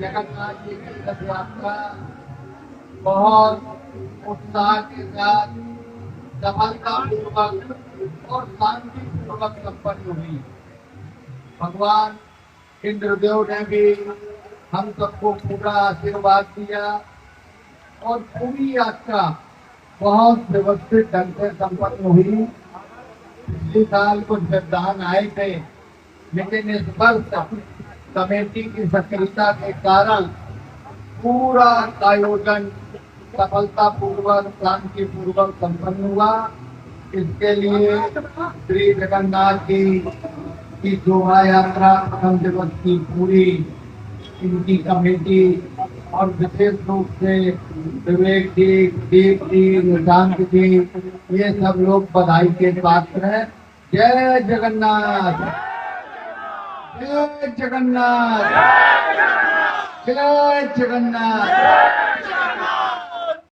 जगन्नाथ जी की रथ यात्रा बहुत उत्साह के साथ सफलतापूर्वक और शांतिपूर्वक संपन्न हुई। भगवान इंद्रदेव ने भी हम सबको पूरा आशीर्वाद दिया और पूरी यात्रा बहुत व्यवस्थित ढंग से संपन्न हुई। पिछले साल कुछ व्यवधान आए थे, लेकिन इस वर्ष कमेटी की सक्रियता के कारण पूरा आयोजन सफलतापूर्वक शांतिपूर्वक संपन्न हुआ। इसके लिए श्री जगन्नाथ जी की शोभा यात्रा प्रथम दिवस की पूरी इनकी कमेटी और विशेष रूप से विवेक जी, दीप जी, निशांत जी, ये सब लोग बधाई के पात्र हैं। जय जगन्नाथ, जय जगन्नाथ, जय जगन्नाथ।